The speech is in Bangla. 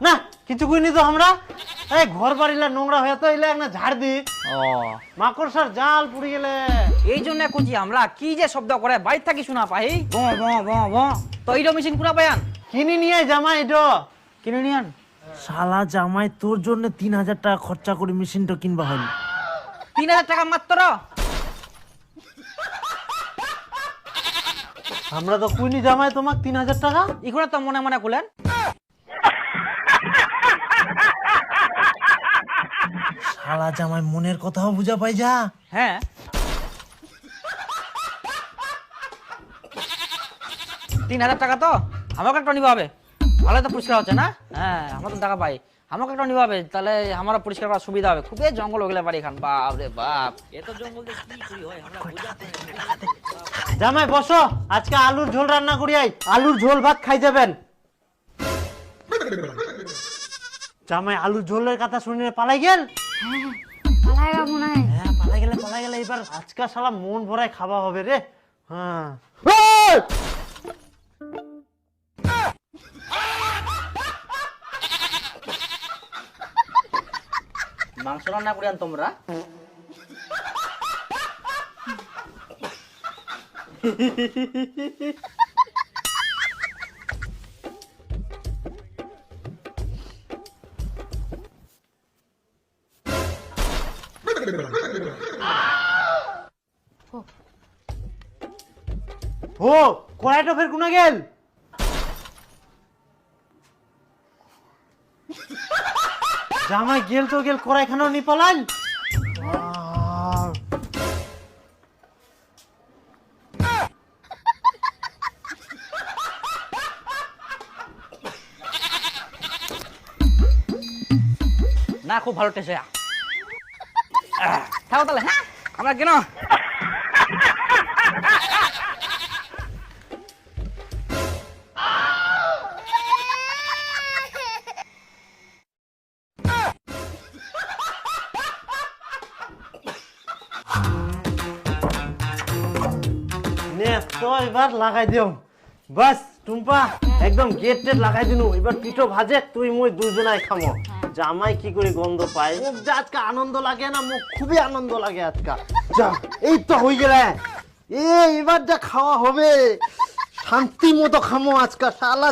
না কিছু কইনি তো আমরা এই ঘর বাড়িলা নোংরা হয়ে তো এলে একটা ঝাড় দি ও মাকড়সার জাল পুড়ি গেলে এই জন্য কুচি আমরা কি যে শব্দ করে বাইর থাকি শোনা পাই ব ব ব ব তো এইটা মেশিন পুরা পায়ান কিনি নিয়ে জামাই এটা কিনে নিয়ান শালা জামাই তোর জন্য 3000 টাকা খরচা করে মেশিনটা কিনবা হল 3000 টাকা মাত্র আমরা তো কইনি জামাই তোমাক 3000 টাকা ইখুনা তো মনে মনে কইলেন শালা জামাই মনের কথাও বুঝা পাই যা হ্যাঁ 3000 টাকা তো আমাকে একটা নিবা হবে ভালো তো পরিষ্কার হচ্ছে না হ্যাঁ আমরা তো টাকা পাই আমাকে একটা নিবা হবে তাহলে আমারও পরিষ্কার করার সুবিধা হবে খুবই জঙ্গল হয়ে গেলে বাড়ি খান বাপ রে বাপ এত জঙ্গল দিয়ে কি করি হয় আমরা বুঝাতে জামাই বসো আজকে আলুর ঝোল রান্না করি আই আলুর ঝোল ভাত খাই যাবেন জামাই আলুর ঝোলের কথা শুনে পালাই গেল পালাইগা মনে হয় হ্যাঁ পালাই গেলে এবার আজকে শালা মন ভরায় খাওয়া হবে রে হ্যাঁ মাংস রান্না করিয়ান তোমরা ও কড়াইটা ফের কোনা গেল জামাই গেল তো গেল কড়াইখানাও নি পালাল না খুব ভালো টেস্ট থাকো তাহলে হ্যাঁ আমরা কেন নে তো এবার লাগাই দিও বাস টুম্পা একদম গেট টেট লাগাই দিনু এবার পিঠো ভাজে তুই মুই দুজনাই খামো জামাই কি করে গন্ধ পায় মুখ যা আজকে আনন্দ লাগে না মুখ খুবই আনন্দ লাগে আজকে যা এই তো হয়ে গেলে এবার যা খাওয়া হবে শান্তি মতো খামো আজকে শালা